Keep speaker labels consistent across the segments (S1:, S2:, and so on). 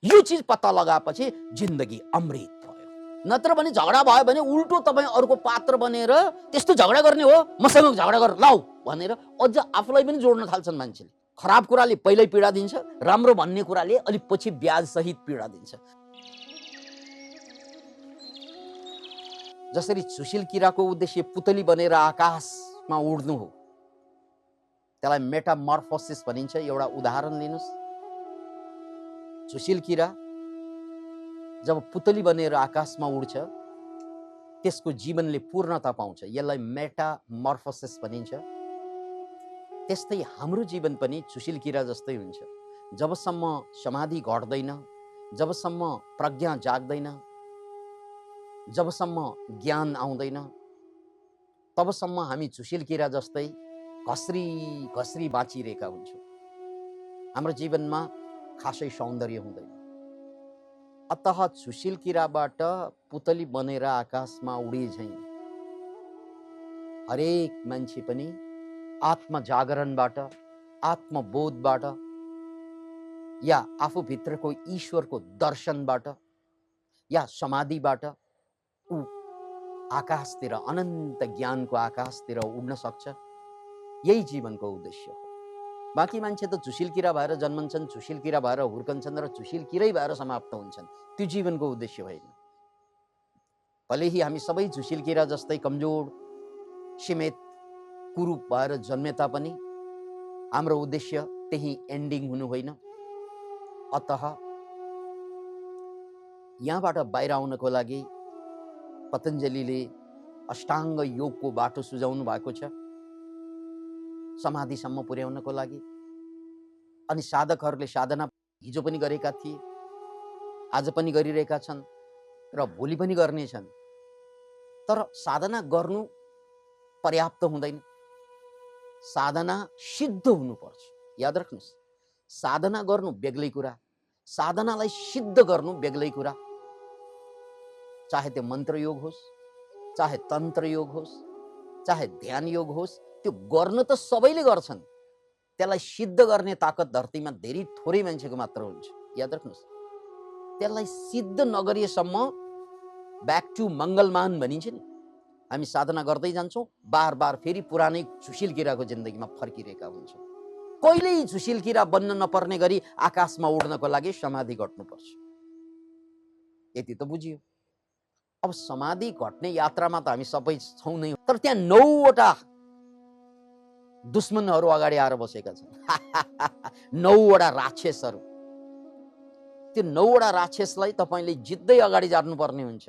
S1: यो चीज पत्ता लगाएपछि जिन्दगी अमृत भयो। नत्र भने झगडा भयो भने उल्टो तपाईँ अर्को पात्र बनेर त्यस्तो झगडा गर्ने हो, मसँग झगडा गर लाऊ भनेर अझ आफूलाई पनि जोड्न थाल्छन् मान्छेले। खराब कुराले पहिल्यै पीडा दिन्छ, राम्रो भन्ने कुराले अलिक पछि ब्याज सहित पीडा दिन्छ। जसरी सुशील किराको उद्देश्य पुतली बनेर आकाशमा उड्नु हो, त्यसलाई मेटामर्फोसिस भनिन्छ। एउटा उदाहरण लिनुस्, सुशील किरा जब पुतली बनेर आकाशमा उड्छ त्यसको जीवनले पूर्णता पाउँछ, यसलाई मेटामर्फोसिस भनिन्छ। त्यस्तै हाम्रो जीवन पनि सुशील किरा जस्तै हुन्छ। जबसम्म समाधि घट्दैन, जबसम्म प्रज्ञा जाग्दैन, जबसम्म ज्ञान आउँदैन, तबसम्म हामी सुशील किरा जस्तै घस्री घस्री बाँचिरहेका हुन्छौँ। हाम्रो जीवनमा खासै सौन्दर्य हुँदैन। अतः सुशील किराबाट पुतली बनेर आकाशमा उडे झैं हरेक मान्छे पनि आत्म जागरणबाट, आत्मबोधबाट या आफूभित्रको ईश्वरको दर्शनबाट या समाधिबाट ऊ आकाशतिर, अनन्त ज्ञानको आकाशतिर उड्न सक्छ। यही जीवनको उद्देश्य हो। बाँकी मान्छे त सुशील किरा भएर जन्मन्छन्, सुशील किरा भएर हुर्कन्छन् र सुशील किरै भएर समाप्त हुन्छन्। त्यो जीवनको उद्देश्य होइन। भले ही हामी सबै सुशील किरा जस्तै कमजोर सीमित कुरूप भएर जन्मे तापनि हाम्रो उद्देश्य त्यही एन्डिङ हुनु होइन। अतः यहाँबाट बाहिर आउनको लागि पतञ्जलिले अष्टाङ्ग योगको बाटो सुझाउनु भएको छ, समाधिसम्म पुर्याउनको लागि। अनि साधकहरूले साधना हिजो पनि गरेका थिए, आज पनि गरिरहेका छन् र भोलि पनि गर्नेछन्। तर साधना गर्नु पर्याप्त हुँदैन, साधना सिद्ध हुनुपर्छ। याद राख्नुहोस्, साधना गर्नु बेग्लै कुरा, साधनालाई सिद्ध गर्नु बेग्लै कुरा। चाहे त्यो मन्त्र योग होस्, चाहे तन्त्र योग होस्, चाहे ध्यान योग होस्, त्यो गर्न त सबैले गर्छन्। त्यसलाई सिद्ध गर्ने ताकत धरतीमा धेरै थोरै मान्छेको मात्र हुन्छ। याद राख्नुहोस्, त्यसलाई सिद्ध नगरिएसम्म ब्याक टु मङ्गलमान भनिन्छ नि। हामी साधना गर्दै जान्छौँ, बार बार फेरि पुरानै सुशील किराको जिन्दगीमा फर्किरहेका हुन्छौँ। कहिल्यै सुशील किरा बन्न नपर्ने गरी आकाशमा उड्नको लागि समाधि घट्नुपर्छ। यति त बुझियो। अब समाधि घट्ने यात्रामा त हामी सबै छौँ नै, तर त्यहाँ 9वटा दुश्मनहरू अगाडि आएर बसेका छन्। 9वटा राक्षसहरू। त्यो 9वटा राक्षसलाई तपाईले जित्दै अगाडि जानुपर्ने हुन्छ।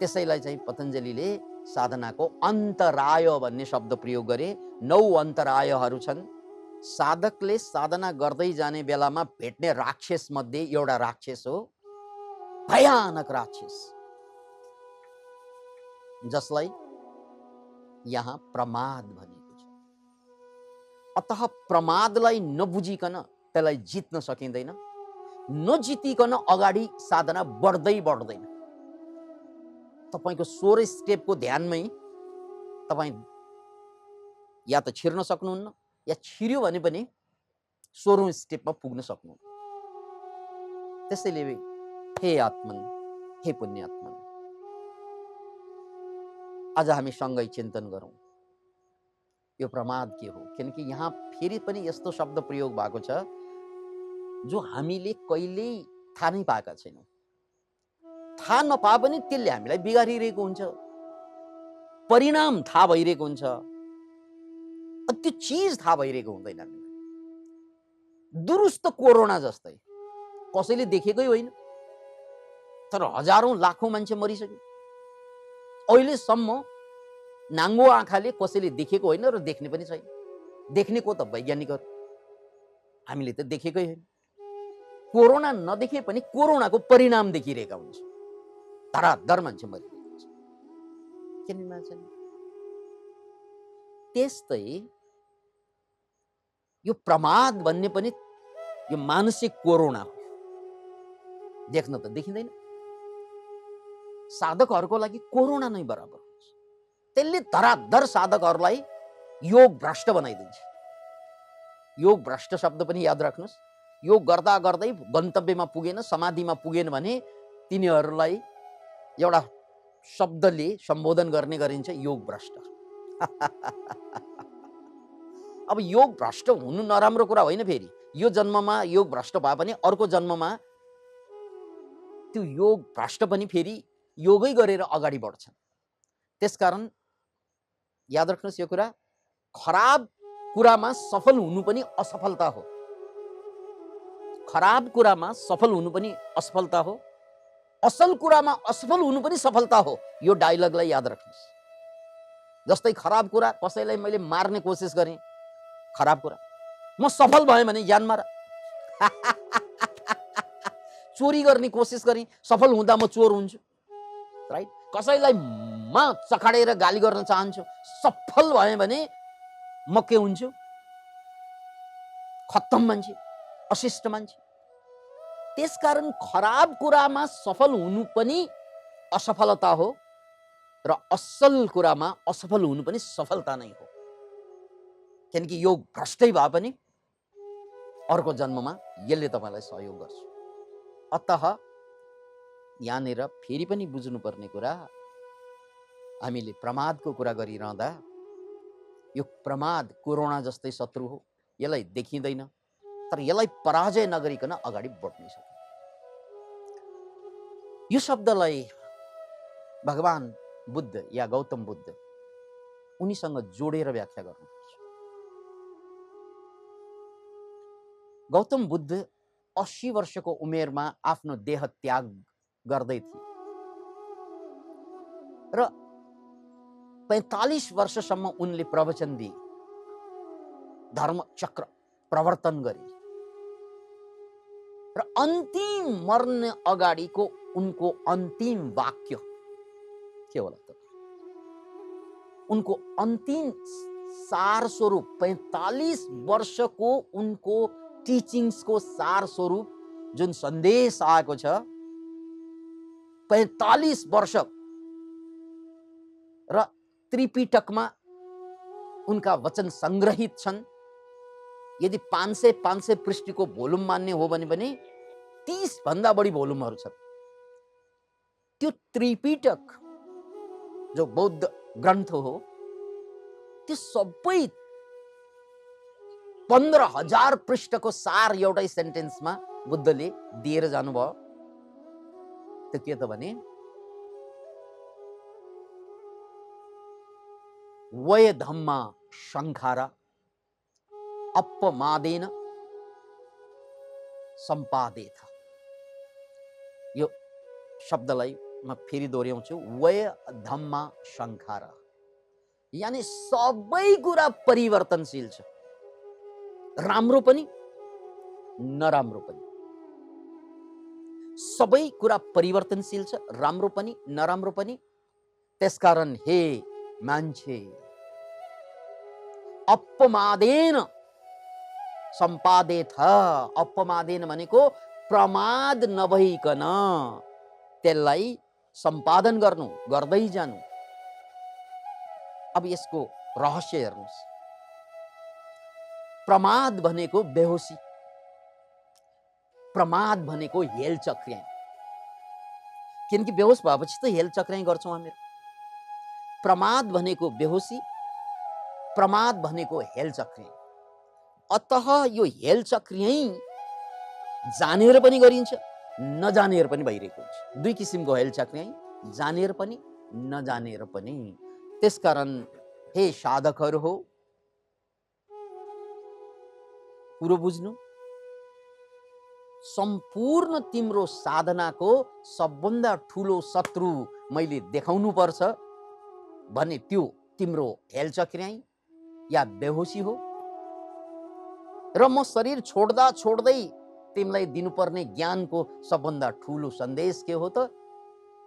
S1: त्यसैलाई चाहिँ पतञ्जलिले साधनाको अन्तराय भन्ने शब्द प्रयोग गरे। 9 अन्तरायहरू छन्। साधकले साधना गर्दै जाने बेलामा भेट्ने राक्षस मध्ये एउटा राक्षस हो, भयानक राक्षस, जसलाई यहाँ प्रमाद भनिएको छ। अतः प्रमादलाई नबुझिकन त्यसलाई जित्न सकिँदैन। नजितिकन अगाडि साधना बढ्दै बढ्दैन। तपाईको 16 स्टेपको ध्यानमै तपाई या त छिर्न सक्नुहुन्न, या छिर्यो भने पनि 16औं स्टेपमा पुग्न सक्नुहुन्न। त्यसैले हे आत्मन, हे पुण्यात्मन, आज हामी सँगै चिन्तन गरौँ यो प्रमाद के हो। किनकि यहाँ फेरि पनि यस्तो शब्द प्रयोग भएको छ जो हामीले कहिल्यै थाहा नै पाएका छैनौँ। थाहा नपाए पनि त्यसले हामीलाई बिगारिरहेको हुन्छ, परिणाम थाहा भइरहेको हुन्छ, त्यो चीज थाहा भइरहेको हुँदैन। हामीलाई दुरुस्त कोरोना जस्तै कसैले देखेकै होइन, तर हजारौं लाखौं मान्छे मरिसक्यो। अहिलेसम्म नाङ्गो आँखाले कसैले देखेको होइन र देख्ने पनि छैन। देख्ने को त वैज्ञानिकहरू, हामीले त देखेकै होइन। कोरोना नदेखे पनि कोरोनाको परिणाम देखिरहेका हुन्छ। धराधर मान्छे मरिरहेको हुन्छ। किन मान्छे त्यस्तै यो प्रमाद भन्ने पनि यो मानसिक कोरोना हो। देख्न त देखिँदैन। साधकहरूको लागि कोरोना नै बराबर हुन्छ। त्यसले धराधर साधकहरूलाई योग भ्रष्ट बनाइदिन्छ। योग भ्रष्ट शब्द पनि याद राख्नुहोस्। योग गर्दा गर्दै गन्तव्यमा पुगेन, समाधिमा पुगेन भने तिनीहरूलाई एउटा शब्दले सम्बोधन गर्ने गरिन्छ, योग भ्रष्ट। अब योग भ्रष्ट हुनु नराम्रो कुरा होइन। फेरि यो जन्ममा योग भ्रष्ट भए पनि अर्को जन्ममा त्यो योग भ्रष्ट पनि फेरि योगै गरेर अगाडि बढ्छन्। त्यसकारण याद राख्नुहोस् यो कुरा, खराब कुरामा सफल हुनु पनि असफलता हो। खराब कुरामा सफल हुनु पनि असफलता हो, असल कुरामा असफल हुनु पनि सफलता हो। यो डायलगलाई याद राख्नुहोस्। जस्तै खराब कुरा, कसैलाई मैले मार्ने कोसिस गरेँ, खराब कुरा, म सफल भएँ भने ज्यान मार। चोरी गर्ने कोसिस गरेँ, सफल हुँदा म चोर हुन्छु, राइट। कसैलाई म चखाडेर गाली गर्न चाहन्छु, सफल भएँ भने म के हुन्छु, खत्तम मान्छे, अशिष्ट मान्छे। त्यसकारण खराब कुरामा सफल हुनु पनि असफलता हो र असल कुरामा असफल हुनु पनि सफलता नै हो। किनकि योग भ्रष्टै भए पनि अर्को जन्ममा यसले तपाईलाई सहयोग गर्छ। अतः यहाँनिर फेरि पनि बुझ्नुपर्ने कुरा, हामीले प्रमादको कुरा गरिरहँदा यो प्रमाद कोरोना जस्तै शत्रु हो, यसलाई देखिँदैन, तर यसलाई पराजय नगरिकन अगाडि बढ्नै सक्छ। यो शब्दलाई भगवान बुद्ध या गौतम बुद्ध उनीसँग जोडेर व्याख्या गर्नुपर्छ। गौतम बुद्ध 80 वर्षको उमेरमा आफ्नो देह त्याग गर्दै थिए र 45 वर्षसम्म उनले प्रवचन दिए, धर्म चक्र प्रवर्तन गरे र अन्तिम मर्न अगाडिको उनको अन्तिम वाक्य के होला त? उनको अन्तिम सार स्वरूप, 45 वर्षको उनको टिचिङ्सको सार स्वरूप जुन सन्देश आएको छ, 45 वर्ष र त्रिपिटकमा उनका वचन संग्रहित छन्। यदि 500 पृष्ठको भोल्युम मान्ने हो भने पनि 30 भन्दा बढी भोल्युमहरू छन्। त्यो त्रिपिटक जो बौद्ध ग्रन्थ हो, त्यो सबै 15,000 पृष्ठको सार एउटै सेन्टेन्समा बुद्धले दिएर जानुभयो। त्यो के त भने, वय धम्मा संखारा अपमादेन सम्पादेथ। यो शब्दलाई म फेरि दोहोऱ्याउँछु, वय धम्मा संखारा, यानी सबै कुरा परिवर्तनशील छ, राम्रो पनि नराम्रो पनि। सबै कुरा परिवर्तनशील छ, राम्रो पनि नराम्रो पनि। त्यसकारण हे मान्छे, अपमादेन सम्पादेथ। अपमादेन भनेको प्रमाद नभइकन त्यसलाई सम्पादन गर्नु, गर्दै जानु। अब यसको रहस्य हेर्नुस्। प्रमाद भनेको बेहोसी, प्रमाद भनेको हेलचक्र्याइँ। किनकि बेहोस भएपछि त हेलचक्र्याइँ गर्छौँ हामीहरू। प्रमाद भनेको बेहोसी, प्रमाद भनेको हेलचक्र्याइँ। अतः यो हेलचक्र्याइँ जानेर पनि गरिन्छ, नजानेर पनि भइरहेको हुन्छ। दुई किसिमको हेलचक्र्याइँ, जानेर पनि नजानेर पनि। त्यसकारण हे साधकहरू हो, कुरो बुझ्नु, सम्पूर्ण तिम्रो साधनाको सबभन्दा ठुलो शत्रु मैले देखाउनु पर्छ भने त्यो तिम्रो हेलचक्र्याइँ या बेहोसी हो। र म शरीर छोड्दा छोड्दै तिमीलाई दिनुपर्ने ज्ञानको सबभन्दा ठुलो सन्देश के हो त?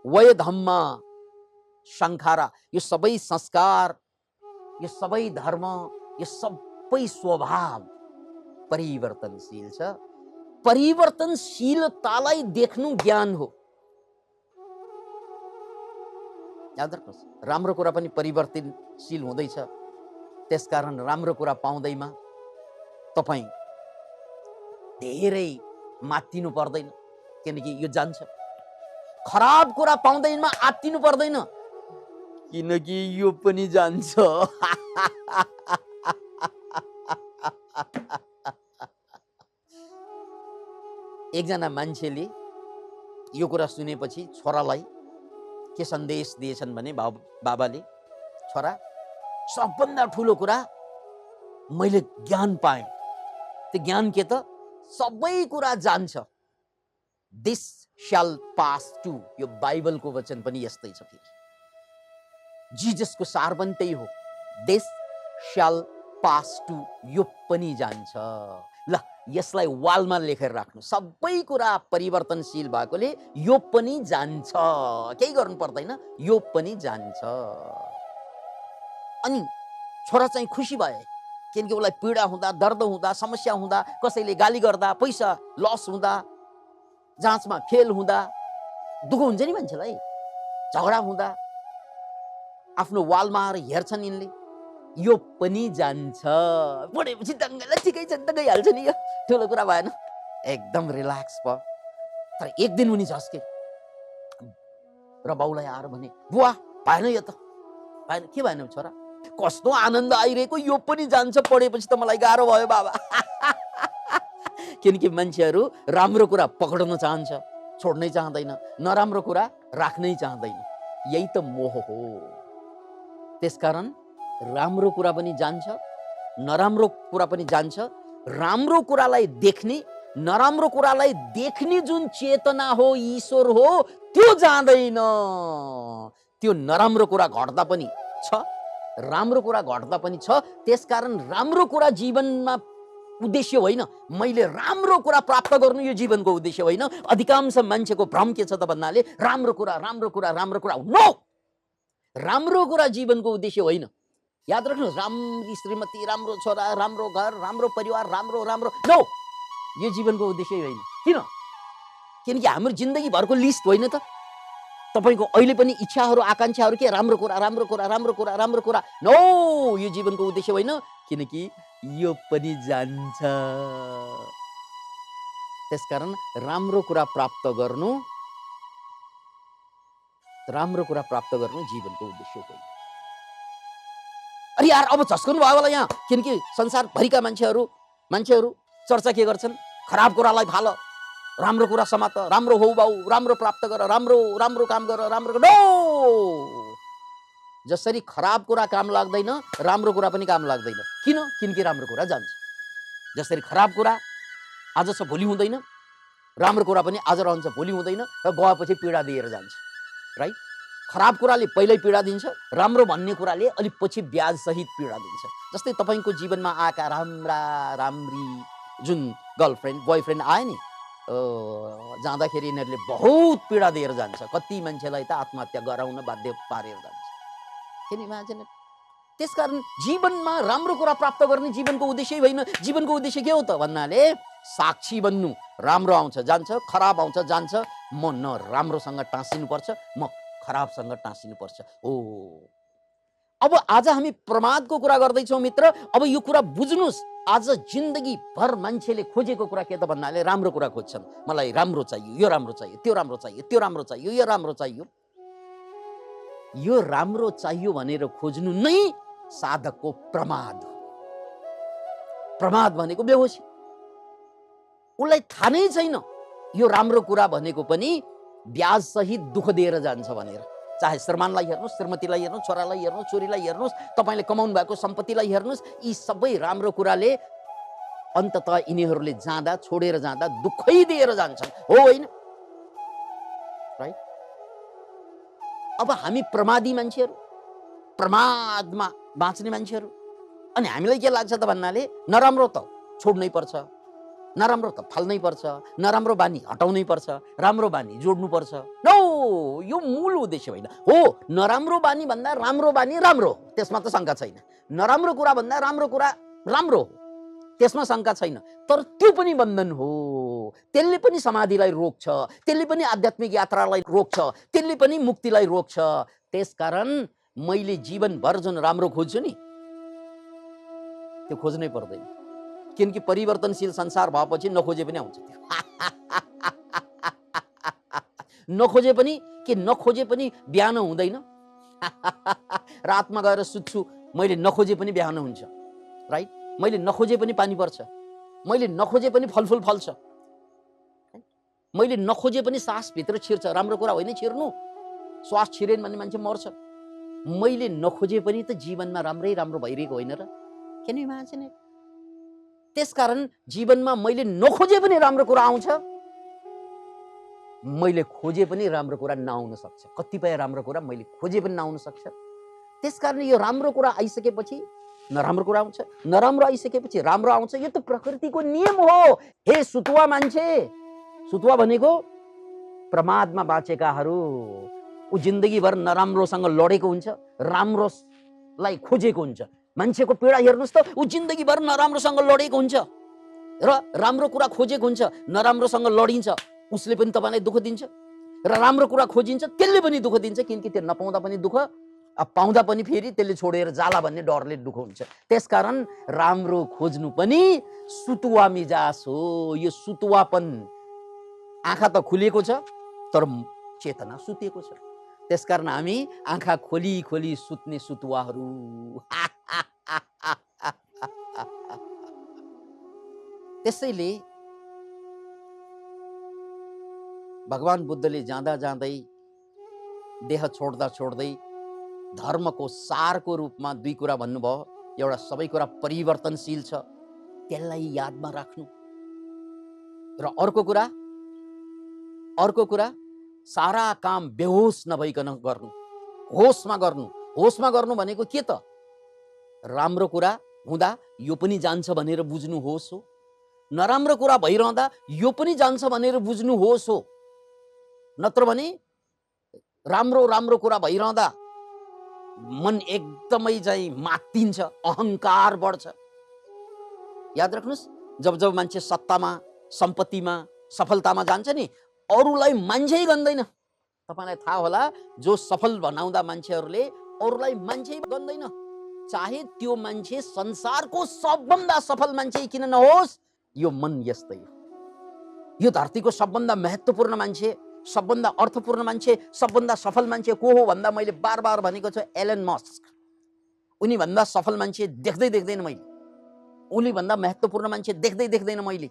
S1: वय धम्मा संखारा। यो सबै संस्कार, यो सबै धर्म, यो सबै स्वभाव परिवर्तनशील छ। परिवर्तनशीलतालाई देख्नु ज्ञान हो। याद राख्नुहोस्, राम्रो कुरा पनि परिवर्तनशील हुँदैछ। त्यसकारण राम्रो कुरा पाउँदैमा तपाईँ धेरै मात्तिनु पर्दैन, किनकि यो जान्छ। खराब कुरा पाउँदैमा आत्तिनु पर्दैन, किनकि यो पनि जान्छ। एकजना मान्छेले यो कुरा सुनेपछि छोरालाई के सन्देश दिएछन् भने, बाबाले, छोरा, सबभन्दा ठुलो कुरा मैले ज्ञान पाएँ। त्यो ज्ञान के त? सबै कुरा जान्छ। This shall pass too. यो बाइबलको वचन पनि यस्तै छ। फेरि जिजसको सार पनि त्यही हो, दिस श्याल पास टु। यो पनि जान्छ। ल, यसलाई वालमा लेखेर राख्नु। सबै कुरा परिवर्तनशील भएकोले यो पनि जान्छ, केही गर्नु पर्दैन, यो पनि जान्छ। अनि छोरा चाहिँ खुसी भए, किनकि उसलाई पीडा हुँदा, दर्द हुँदा, समस्या हुँदा, कसैले गाली गर्दा, पैसा लस हुँदा, जाँचमा फेल हुँदा दुःख हुन्छ नि मान्छेलाई। झगडा हुँदा आफ्नो वालमा आएर हेर्छन् यिनले, यो पनि जान्छ। पढेपछि दङ्गला ठिकै छ नि त, गइहाल्छ नि, यो ठुलो कुरा भएन, एकदम रिल्याक्स भयो। तर एक दिन उनी झस्के र बाउलाई आएर भने, बुवा भएन, यो त भएन। के भएन छोरा? कस्तो आनन्द आइरहेको, यो पनि जान्छ, पढेपछि त मलाई गाह्रो भयो बाबा। किनकि मान्छेहरू राम्रो कुरा पक्डन चाहन्छ, छोड्नै चाहँदैन, नराम्रो कुरा राख्नै चाहँदैन। यही त मोह हो। त्यसकारण राम्रो कुरा पनि जान्छ, नराम्रो कुरा पनि जान्छ। राम्रो कुरालाई देख्ने, नराम्रो कुरालाई देख्ने जुन चेतना हो, ईश्वर हो, त्यो जाँदैन। त्यो नराम्रो कुरा घट्दा पनि छ, राम्रो कुरा घट्दा पनि छ। त्यसकारण राम्रो कुरा जीवनमा उद्देश्य होइन। मैले राम्रो कुरा प्राप्त गर्नु यो जीवनको उद्देश्य होइन। अधिकांश मान्छेको भ्रम के छ त भन्नाले, राम्रो कुरा, राम्रो कुरा, राम्रो कुरा। नो, राम्रो कुरा जीवनको उद्देश्य होइन। याद राख्नुहोस्, राम्री श्रीमती, राम्रो छोरा, राम्रो घर, राम्रो परिवार, राम्रो राम्रो, नो, यो जीवनको उद्देश्य होइन। किन? किनकि हाम्रो जिन्दगी भरको लिस्ट होइन त। तपाईको अहिले पनि इच्छाहरू, आकांक्षाहरू के? राम्रो कुरा, राम्रो कुरा, राम्रो कुरा, राम्रो कुरा। नो, यो जीवनको उद्देश्य होइन, किनकि यो पनि जान्छ। त्यसकारण राम्रो कुरा प्राप्त गर्नु, जीवनको उद्देश्य होइन। अरे यार, अब झस्कनु भयो होला यहाँ, किनकि संसारभरिका मान्छेहरू चर्चा के गर्छन्? खराब कुरालाई फाल, राम्रो कुरा समात, राम्रो हो बाउ, राम्रो प्राप्त गर, राम्रो काम गर, राम्रो। नो, जसरी खराब कुरा काम लाग्दैन, राम्रो कुरा पनि काम लाग्दैन। किन? किनकि राम्रो कुरा जान्छ। जसरी खराब कुरा आज छ भोलि हुँदैन, राम्रो कुरा पनि आज रहन्छ भोलि हुँदैन, र गएपछि पीडा दिएर जान्छ। राइट? खराब कुराले पहिल्यै पीडा दिन्छ, राम्रो भन्ने कुराले अलि पछि ब्याज सहित पीडा दिन्छ। जस्तै तपाईको जीवनमा आएका राम्री जुन गर्लफ्रेन्ड, बोयफ्रेन्ड आए नि, जाँदाखेरि यिनीहरूले बहुत पीडा दिएर जान्छ। कति मान्छेलाई त आत्महत्या गराउन बाध्य पारेर जान्छ। किन इमेजिन? त्यसकारण जीवनमा राम्रो कुरा प्राप्त गर्ने जीवनको उद्देश्य होइन। जीवनको उद्देश्य के हो त भन्नाले, साक्षी बन्नु। राम्रो आउँछ जान्छ, खराब आउँछ जान्छ। म न राम्रोसँग टाँसिनुपर्छ, म खराबसँग टाँसिनुपर्छ। हो, अब आज हामी प्रमादको कुरा गर्दैछौँ मित्र। अब यो कुरा बुझ्नुहोस्, आज जिन्दगी भर मान्छेले खोजेको कुरा के त भन्नाले राम्रो कुरा खोज्छन्। मलाई राम्रो चाहियो, यो राम्रो चाहियो, त्यो राम्रो चाहियो, त्यो राम्रो चाहियो, यो राम्रो चाहियो। यो राम्रो चाहियो भनेर खोज्नु नै साधकको प्रमाद हो। प्रमाद भनेको बेहोसी। उसलाई थाहा नै छैन यो राम्रो कुरा भनेको पनि ब्याज सहित दुःख दिएर जान्छ भनेर। चाहे श्रीमानलाई हेर्नुहोस्, श्रीमतीलाई हेर्नुहोस्, छोरालाई हेर्नुहोस्, छोरीलाई हेर्नुहोस्, तपाईँले कमाउनु भएको सम्पत्तिलाई हेर्नुहोस्, यी सबै राम्रो कुराले अन्ततः यिनीहरूले जाँदा, छोडेर जाँदा दुःखै दिएर जान्छन्। हो होइन? राइट? अब हामी प्रमादी मान्छेहरू, प्रमादमा बाँच्ने मान्छेहरू, अनि हामीलाई के लाग्छ त भन्नाले नराम्रो त छोड्नै पर्छ, नराम्रो त फाल्नै पर्छ, नराम्रो बानी हटाउनै पर्छ, राम्रो बानी जोड्नु पर्छ। नो, यो मूल उद्देश्य होइन। हो, नराम्रो बानी भन्दा राम्रो बानी राम्रो हो, त्यसमा त शङ्का छैन। नराम्रो कुरा भन्दा राम्रो कुरा राम्रो हो, त्यसमा शङ्का छैन। तर त्यो पनि बन्धन हो। त्यसले पनि समाधिलाई रोक्छ, त्यसले पनि आध्यात्मिक यात्रालाई रोक्छ, त्यसले पनि मुक्तिलाई रोक्छ। त्यसकारण मैले जीवनभर जुन राम्रो खोज्छु नि, त्यो खोज्नै पर्दैन। किनकि परिवर्तनशील संसार भएपछि नखोजे पनि आउँछ त्यो। नखोजे पनि नखोजे पनि बिहान हुँदैन। रातमा गएर सुत्छु, मैले नखोजे पनि बिहान हुन्छ, राइट? मैले नखोजे पनि पानी पर्छ, मैले नखोजे पनि फलफुल फल्छ, मैले नखोजे पनि सास भित्र छिर्छ। राम्रो कुरा होइन छिर्नु, श्वास छिरेन भन्ने मान्छे मर्छ। मैले नखोजे पनि त जीवनमा राम्रै राम्रो भइरहेको होइन र? Can you imagine it? त्यसकारण जीवनमा मैले नखोजे पनि राम्रो कुरा आउँछ, मैले खोजे पनि राम्रो कुरा नआउन सक्छ। कतिपय राम्रो कुरा मैले खोजे पनि नआउन सक्छ। त्यसकारण यो राम्रो कुरा आइसकेपछि नराम्रो कुरा आउँछ, नराम्रो आइसकेपछि राम्रो आउँछ। यो त प्रकृतिको नियम हो। हे सुतुवा मान्छे, सुतुवा भनेको प्रमादमा बाँचेकाहरू। ऊ जिन्दगीभर नराम्रोसँग लडेको हुन्छ, राम्रोलाई खोजेको हुन्छ। मान्छेको पीडा हेर्नुहोस् त, ऊ जिन्दगीभर नराम्रोसँग लडेको हुन्छ र राम्रो कुरा खोजेको हुन्छ, नराम्रोसँग लडिन्छ। उसले पनि तपाईँलाई दुःख दिन्छ र राम्रो कुरा खोजिन्छ, त्यसले पनि दुःख दिन्छ। किनकि त्यो नपाउँदा पनि दुःख, पाउँदा पनि फेरि त्यसले छोडेर जाला भन्ने डरले दुःख हुन्छ। त्यसकारण राम्रो खोज्नु पनि सुतुवा मिजास हो। यो सुतुवापन, आँखा त खुलेको छ तर चेतना सुतेको छ। त्यसकारण हामी आँखा खोली खोली सुत्ने सुतुवाहरू। त्यसैले भगवान बुद्धले जाँदा जाँदै, देह छोड्दा छोड्दै धर्मको सारको रूपमा दुई कुरा भन्नुभयो। एउटा, सबै कुरा परिवर्तनशील छ, त्यसलाई यादमा राख्नु। र अर्को कुरा सारा काम बेहोस नभइकन गर्नु, होसमा गर्नु। होसमा गर्नु भनेको के त? राम्रो कुरा हुँदा यो पनि जान्छ भनेर बुझ्नु होस हो। नराम्रो कुरा भइरहँदा यो पनि जान्छ भनेर बुझ्नु होस हो। नत्र भने राम्रो राम्रो कुरा भइरहँदा मन एकदमै चाहिँ मात्तिन्छ, अहङ्कार बढ्छ। याद राख्नुहोस्, जब जब मान्छे सत्तामा, सम्पत्तिमा, सफलतामा जान्छ नि, अरूलाई मान्छे गन्दैन। तपाईँलाई थाहा होला, जो सफल बनाउँदा मान्छेहरूले अरूलाई मान्छे गन्दैन, चाहे त्यो मान्छे संसारको सबभन्दा सफल मान्छे किन नहोस्। यो मन यस्तै हो। यो धरतीको सबभन्दा महत्त्वपूर्ण मान्छे, सबभन्दा अर्थपूर्ण मान्छे, सबभन्दा सफल मान्छे को हो भन्दा मैले बार बार भनेको छु, एलन मस्क। उनी भन्दा सफल मान्छे देख्दै देख्दैन मैले, उनी भन्दा महत्त्वपूर्ण मान्छे देख्दै देख्दैन मैले।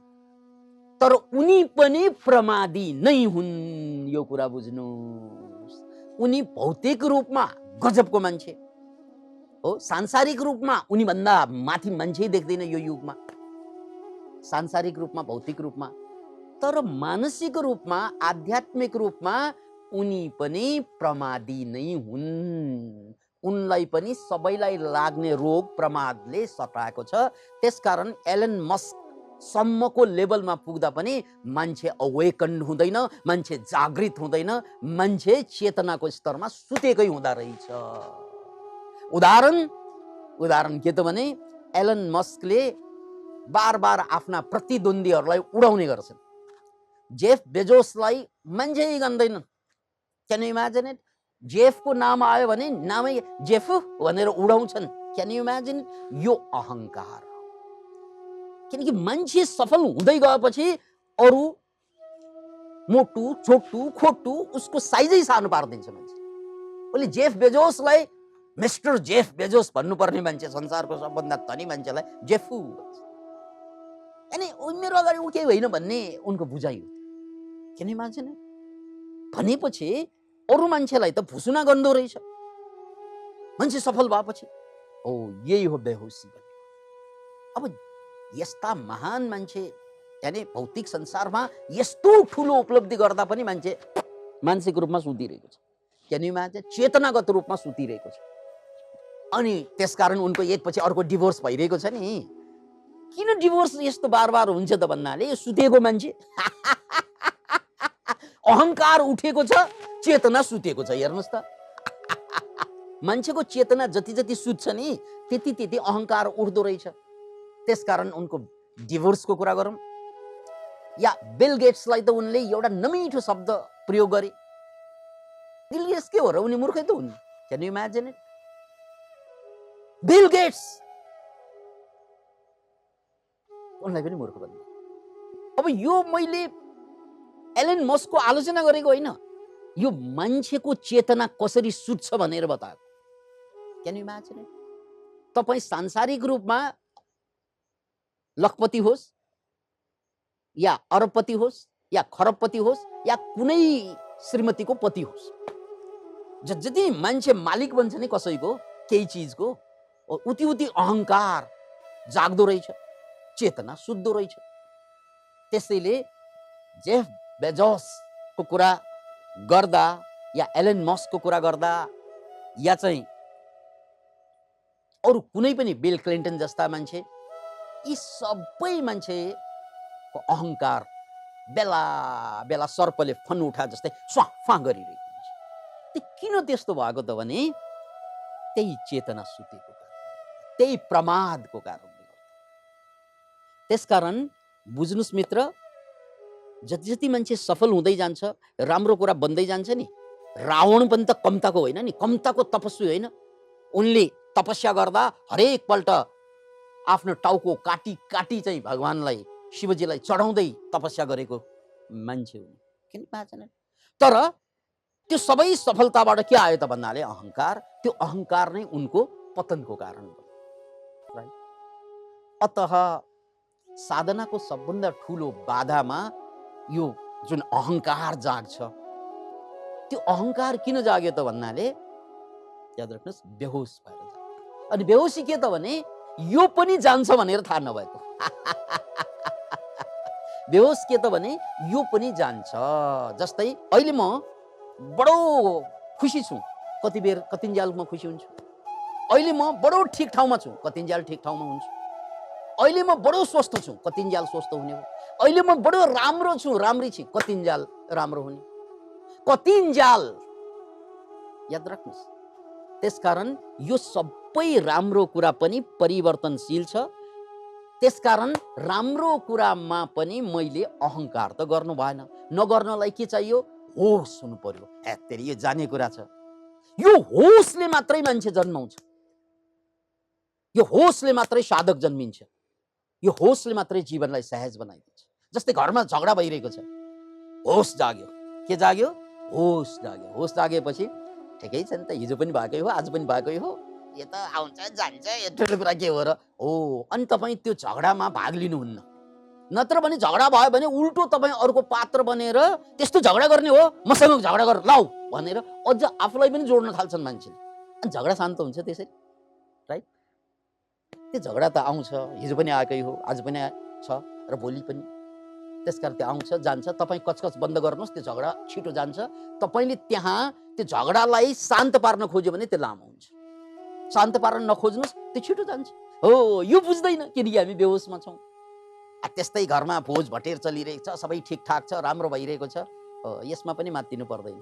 S1: तर उनी पनि प्रमादी नै हुन्, यो कुरा बुझ्नुहोस्। उनी भौतिक रूपमा गजबको मान्छे हो, सांसारिक रूपमा उनी भन्दा माथि मान्छे देख्दैन यो युगमा, सांसारिक रूपमा, भौतिक रूपमा। तर मानसिक रूपमा, आध्यात्मिक रूपमा उनी पनि प्रमादी नै हुन्। उनलाई पनि सबैलाई लाग्ने रोग प्रमादले सताएको छ। त्यसकारण एलन मस्क सम्मको लेभलमा पुग्दा पनि मान्छे अवेकन्ड हुँदैन, मान्छे जागृत हुँदैन, मान्छे चेतनाको स्तरमा सुतेकै हुँदा रहेछ। उदाहरण के त भने, एलन मस्कले बार बार आफ्ना प्रतिद्वन्दीहरूलाई उडाउने गर्छन्। जेफ बेजोसलाई मान्छे गन्दैनन्। Can you imagine it? जेफको नाम आयो भने नामै जेफ भनेर उडाउँछन्। Can you imagine? यो अहङ्कार। किनकि मान्छे सफल हुँदै गएपछि अरू मोटु, छोटु, खोटु उसको साइजै सानो पारिदिन्छ मान्छे। उसले जेफ बेजोसलाई मिस्टर जेफ बेजोस भन्नुपर्ने मान्छे, संसारको सबभन्दा धनी मान्छेलाई जेफु भन्छ। अनि मेरो अगाडि ऊ केही होइन भन्ने उनको बुझाइ हो। किन इमेजिन? भनेपछि अरू मान्छेलाई त भुसुना गर्दो रहेछ मान्छे सफल भएपछि। ओ, यही हो बेहोसी भनेको। अब यस्ता महान मान्छे, यानी भौतिक संसारमा यस्तो ठुलो उपलब्धि गर्दा पनि मान्छे मानसिक रूपमा सुतिरहेको छ। Can you imagine? चेतनागत रूपमा सुतिरहेको छ। अनि त्यसकारण उनको एकपछि अर्को डिभोर्स भइरहेको छ नि। किन डिभोर्स यस्तो बार बार हुन्छ त भन्नाले, यो सुतेको मान्छे अहङ्कार उठेको छ, चेतना सुतेको छ। हेर्नुहोस् त, मान्छेको चेतना जति जति सुत्छ नि, त्यति त्यति अहङ्कार उठ्दो रहेछ। त्यसकारण उनको डिभोर्सको कुरा गरौँ, या बिल गेट्सलाई त उनले एउटा नमिठो शब्द प्रयोग गरे। बिल गेट्स के हो र? उनी मूर्खै त हुन्। Can you imagine it? Bill Gates उनलाई पनि मूर्ख भनिदियो। अब यो मैले एलन मस्कको आलोचना गरेको होइन, यो मान्छेको चेतना कसरी सुत्छ भनेर बताएको। Can you imagine? तपाईँ सांसारिक रूपमा लखपति होस् या अरबपति होस् या खरबपति होस् या कुनै श्रीमतीको पति होस्, जति मान्छे मालिक बन्छ नि कसैको केही चिजको, उति उति अहङ्कार जाग्दो रहेछ, चेतना सुत्दो रहेछ। त्यसैले जेफ बेजोसको कुरा गर्दा या एलन मस्कको कुरा गर्दा या चाहिँ अरू कुनै पनि बिल क्लिन्टन जस्ता मान्छे, यी सबै मान्छेको अहङ्कार बेला बेला सर्पले फन उठा जस्तै स्वाफा गरिरहेको हुन्छ। त्यो किन त्यस्तो भएको त भने त्यही चेतना सुतेको कारण, त्यही प्रमादको कारणले गर्दा। त्यसकारण बुझ्नुस् मित्र, जति जति मान्छे सफल हुँदै जान्छ, राम्रो कुरा बन्दै जान्छ नि, रावण पनि त कम्ताको होइन नि, कम्ताको तपस्वी होइन। उनले तपस्या गर्दा हरेक पल्ट आफ्नो टाउको काटी काटी चाहिँ भगवानलाई शिवजीलाई चढाउँदै तपस्या गरेको मान्छे हुन्। किन पाएन? तर त्यो सबै सफलताबाट के आयो त भन्नाले अहङ्कार। त्यो अहङ्कार नै उनको पतनको कारण भयो। अतः साधनाको सबभन्दा ठुलो बाधामा यो जुन अहङ्कार जाग्छ, त्यो अहङ्कार किन जाग्यो त भन्नाले याद राख्नुहोस्, बेहोस भएर जाग्यो। अनि बेहोसी के त भने यो पनि जान्छ भनेर थाहा नभएको। बेहोस के त भने यो पनि जान्छ। जस्तै अहिले म बडो खुसी छु, कति बेर कतिन्जेल म खुसी हुन्छु। अहिले म बडो ठिक ठाउँमा छु, कतिन्जेल ठिक ठाउँमा हुन्छु। अहिले म बडो स्वस्थ छु, कतिन्जेल स्वस्थ हुने हो। अहिले म बडो राम्रो छु, राम्री छु, कतिन्जेल राम्रो हुने। कतिन्जेल याद राख्नुहोस्। त्यसकारण यो सबै राम्रो कुरा पनि परिवर्तनशील छ। त्यसकारण राम्रो कुरामा पनि मैले अहङ्कार त गर्नु भएन। नगर्नलाई के चाहियो? होस हुनु पर्यो। हेत्तेरी यो जाने कुरा छ। यो होसले मात्रै मान्छे जन्माउँछ, यो होसले मात्रै साधक जन्मिन्छ, यो होसले मात्रै जीवनलाई सहज बनाइदिन्छ। जस्तै घरमा झगडा भइरहेको छ, होस जाग्यो। के जाग्यो? होस जाग्यो। होस जागेपछि ठिकै छ नि त, हिजो पनि भएकै हो, आज पनि भएकै हो, यो त आउँछ जान्छ, यो ठुलो कुरा के हो र हो। अनि तपाईँ त्यो झगडामा भाग लिनुहुन्न। नत्र भने झगडा भयो भने उल्टो तपाईँ अर्को पात्र बनेर त्यस्तो झगडा गर्ने हो, मसँग झगडा गर लाऊ भनेर अझ आफूलाई पनि जोड्न थाल्छन् मान्छेले। अनि झगडा शान्त हुन्छ त्यसरी, राइट? त्यो झगडा त आउँछ, हिजो पनि आएकै हो, आज पनि छ र भोलि पनि। त्यसकारण त्यो आउँछ जान्छ। तपाईँ कचकच बन्द गर्नुहोस्, त्यो झगडा छिटो जान्छ। तपाईँले त्यहाँ त्यो झगडालाई शान्त पार्न खोज्यो भने त्यो लामो हुन्छ। शान्त पार्न नखोज्नुहोस्, त्यो छिटो जान्छ। हो, यो बुझ्दैन किनकि हामी बेहोसमा छौँ। त्यस्तै घरमा भोज भटेर चलिरहेको छ, सबै ठिकठाक छ, राम्रो भइरहेको छ, यसमा पनि मात्तिनु पर्दैन।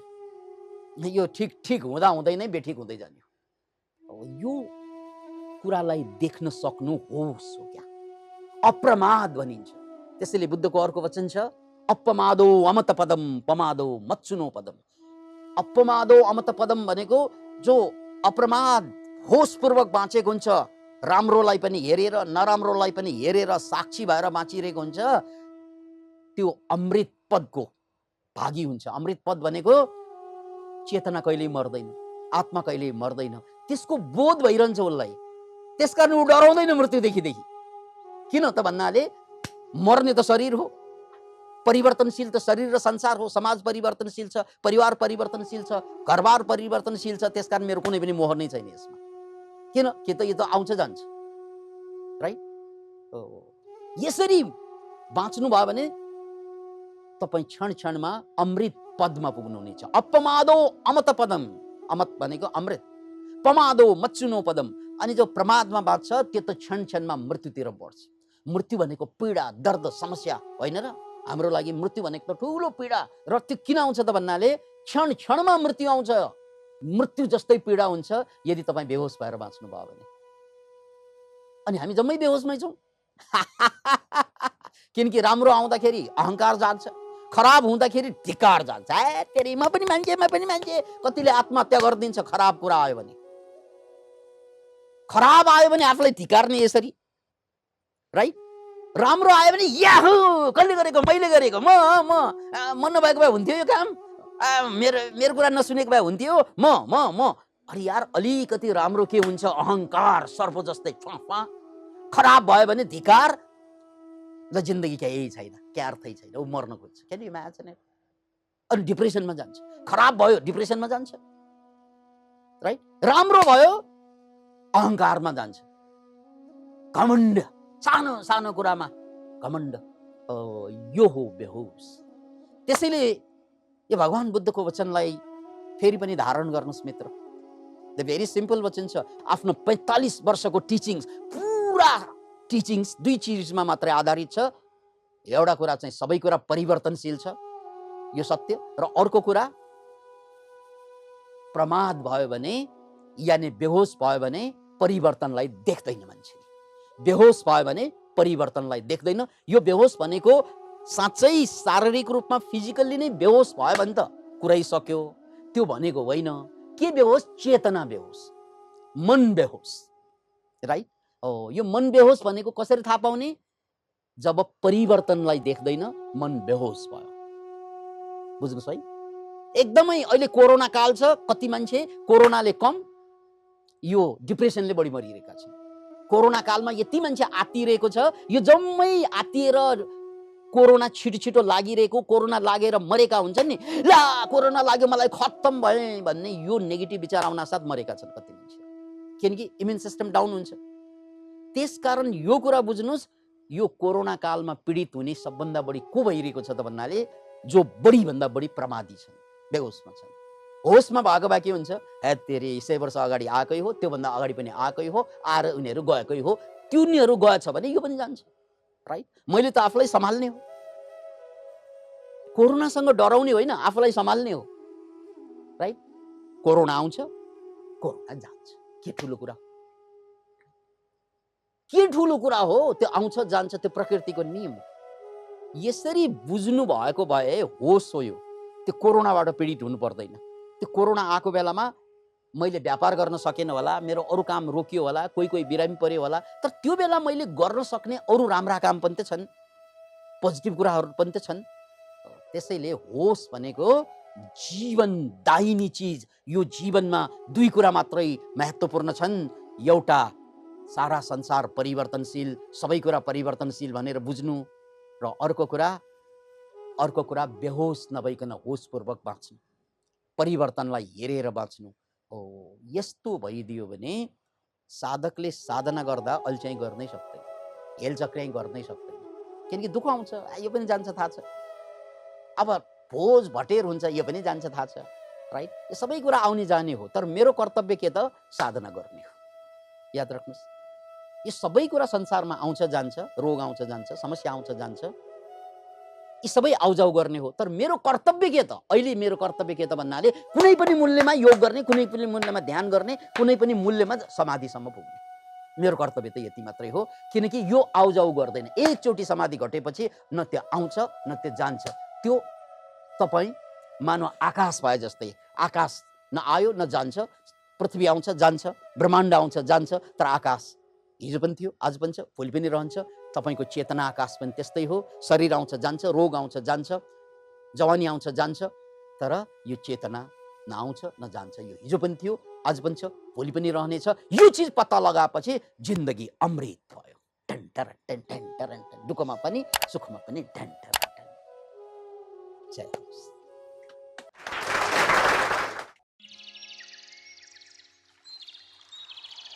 S1: यो ठिक हुँदा हुँदै नै बेठिक हुँदै जाने हो। यो कुरालाई देख्न सक्नु होस हो क्या, अप्रमाद भनिन्छ। त्यसैले बुद्धको अर्को वचन छ, अपमादो अमत पदम पमादो मत्सुनो पदम। अपमादो अमत पदम भनेको जो अप्रमाद होसपूर्वक बाँचेको हुन्छ, राम्रोलाई पनि हेरेर नराम्रोलाई पनि हेरेर साक्षी भएर बाँचिरहेको हुन्छ, त्यो अमृत पदको भागी हुन्छ। अमृत पद भनेको चेतना कहिल्यै मर्दैन, आत्मा कहिल्यै मर्दैन, त्यसको बोध भइरहन्छ उसलाई। त्यसकारण ऊ डराउँदैन मृत्युदेखि। किन त भन्नाले मर्ने त शरीर हो, परिवर्तनशील त शरीर र संसार हो, समाज परिवर्तनशील छ, परिवार परिवर्तनशील छ, घरबार परिवर्तनशील छ। त्यसकारण मेरो कुनै पनि मोहर नै छैन यसमा। किन कि त यो त आउँछ जान्छ, राइट? यसरी बाँच्नु भयो भने तपाईँ क्षण क्षणमा अमृत पदमा पुग्नुहुनेछ। अपमादो अमत पदम, अमत भनेको अमृत, पमादो मत्सुनो पदम। अनि जो प्रमादमा बाँच्छ त्यो त क्षण क्षणमा मृत्युतिर बढ्छ। मृत्यु भनेको पीडा, दर्द, समस्या होइन र? हाम्रो लागि मृत्यु भनेको त ठुलो पीडा। र त्यो किन आउँछ त भन्नाले क्षण क्षणमा मृत्यु आउँछ। मृत्यु जस्तै पीडा हुन्छ यदि तपाईँ बेहोस भएर बाँच्नु भयो भने। अनि हामी जम्मै बेहोसमै छौँ। किनकि राम्रो आउँदाखेरि अहङ्कार जाग्छ, खराब हुँदाखेरि धिक्कार जाग्छ। तेरी म पनि मान्छे। कतिले आत्महत्या गरिदिन्छ खराब कुरा आयो भने। खराब आयो भने आफूलाई धिक्कार्ने यसरी, राइट? राम्रो आयो भने याहु कसले गरेको, मैले गरेको, म नभएको भए हुन्थ्यो यो काम, मेरो मेरो कुरा नसुनेको भए हुन्थ्यो, म अरे यार अलिकति राम्रो के हुन्छ, अहङ्कार सर्प जस्तै खराब भयो भने धिकार, ल जिन्दगी केही छैन, क्या अर्थै छैन, ऊ मर्न खोज्छ। Can you imagine it? अनि डिप्रेसनमा जान्छ, खराब भयो डिप्रेसनमा जान्छ, राइट? राम्रो भयो अहङ्कारमा जान्छ, घमण्ड, सानो सानो कुरामा घमण्ड, यो हो बेहोस। त्यसैले यो भगवान बुद्धको वचनलाई फेरि पनि धारण गर्नुहोस् मित्र। द भेरी सिम्पल वचन छ। आफ्नो 45 वर्षको टिचिङ्स, पुरा टिचिङ्स दुई चिजमा मात्रै आधारित छ। एउटा कुरा चाहिँ सबै कुरा परिवर्तनशील छ, यो सत्य, र अर्को कुरा प्रमाद भयो भने यानि बेहोस भयो भने परिवर्तनलाई देख्दैन मान्छेले। बेहोस भयो भने परिवर्तनलाई देख्दैन। यो बेहोस भनेको साँच्चै शारीरिक रूपमा फिजिकल्ली नै बेहोस भयो भने त कुरै सक्यो, त्यो भनेको होइन। के बेहोस? चेतना बेहोस, मन बेहोस, राइट? यो मन बेहोस भनेको कसरी थाहा पाउने? जब परिवर्तनलाई देख्दैन मन बेहोस भयो। बुझ्नुहोस् है, एकदमै अहिले कोरोना काल छ, कति मान्छे कोरोनाले कम, यो डिप्रेसनले बढी मरिरहेका छन्। कोरोना कालमा यति मान्छे आत्तिरहेको छ, यो जम्मै आत्तिएर कोरोना छिटो छिटो लागिरहेको, कोरोना लागेर मरेका हुन्छन् नि, ला कोरोना लाग्यो मलाई खत्तम भए भन्ने यो नेगेटिभ विचार आउन साथ मरेका छन् कति मान्छे, किनकि इम्युन सिस्टम डाउन हुन्छ। त्यसकारण यो कुरा बुझ्नुहोस्, यो कोरोना कालमा पीडित हुने सबभन्दा बढी को भइरहेको छ त भन्नाले जो बढी भन्दा बढी प्रमादी छन्, बेहोसमा छन्। होसमा भएको भए के हुन्छ? तेरे 100 वर्ष अगाडि आएकै हो, त्योभन्दा अगाडि पनि आएकै हो, आएर उनीहरू गएकै हो, तिनीहरू गएछ भने यो पनि जान्छ, राइट? मैले त आफूलाई सम्हाल्ने हो, कोरोनासँग डराउने होइन, आफूलाई सम्हाल्ने हो, राइट? कोरोना आउँछ, कोरोना जान्छ, के ठुलो कुरा, के ठुलो कुरा हो? त्यो आउँछ जान्छ, त्यो प्रकृतिको नियम हो। यसरी बुझ्नु भएको भए होस हो यो, त्यो कोरोनाबाट पीडित हुनु पर्दैन। त्यो कोरोना आएको बेलामा मैले व्यापार गर्न सकेन होला, मेरो अरू काम रोकियो होला, कोही कोही बिरामी पर्यो होला, तर त्यो बेला मैले गर्न सक्ने अरू राम्रा काम पनि त छन्, पोजिटिभ कुराहरू पनि त छन्। त्यसैले होस भनेको जीवनदायिनी चिज। यो जीवनमा दुई कुरा मात्रै महत्त्वपूर्ण छन्, एउटा सारा संसार परिवर्तनशील, सबै कुरा परिवर्तनशील भनेर बुझ्नु, र अर्को कुरा बेहोस नभइकन होसपूर्वक बाँच्नु, परिवर्तनलाई हेरेर बाँच्नु। यस्तो भइदियो भने साधकले साधना गर्दा अल्छ्याइ गर्नै सक्दैन, हेलचक्र्याइ गर्नै सक्दैन, किनकि दुःख आउँछ, यो पनि जान्छ थाहा छ, अब भोज भटेर हुन्छ, यो पनि जान्छ थाहा छ, राइट? यो सबै कुरा आउने जाने हो, तर मेरो कर्तव्य के त? साधना गर्ने हो। याद राख्नुहोस्, यो सबै कुरा संसारमा आउँछ जान्छ, रोग आउँछ जान्छ, समस्या आउँछ जान्छ, यी सबै आउजाउ गर्ने हो, तर मेरो कर्तव्य के त? अहिले मेरो कर्तव्य के त भन्नाले कुनै पनि मूल्यमा योग गर्ने, कुनै पनि मूल्यमा ध्यान गर्ने, कुनै पनि मूल्यमा समाधिसम्म पुग्ने, मेरो कर्तव्य त यति मात्रै हो। किनकि यो आउजाउ गर्दैन, एकचोटि समाधि घटेपछि न त्यो आउँछ न त्यो जान्छ। त्यो तपाईँ मानव आकाश भए जस्तै, आकाश न आयो न जान्छ, पृथ्वी आउँछ जान्छ, ब्रह्माण्ड आउँछ जान्छ, तर आकाश हिजो पनि थियो, आज पनि छ, भोलि पनि रहन्छ। तपाईँको चेतना आकाश पनि त्यस्तै हो, शरीर आउँछ जान्छ, रोग आउँछ जान्छ, जवानी आउँछ जान्छ, तर यो चेतना न आउँछ न जान्छ, यो हिजो पनि थियो, आज पनि छ, भोलि पनि रहनेछ। यो चिज पत्ता लगाएपछि जिन्दगी अमृत भयो, दुःखमा पनि सुखमा पनि। जय होस्।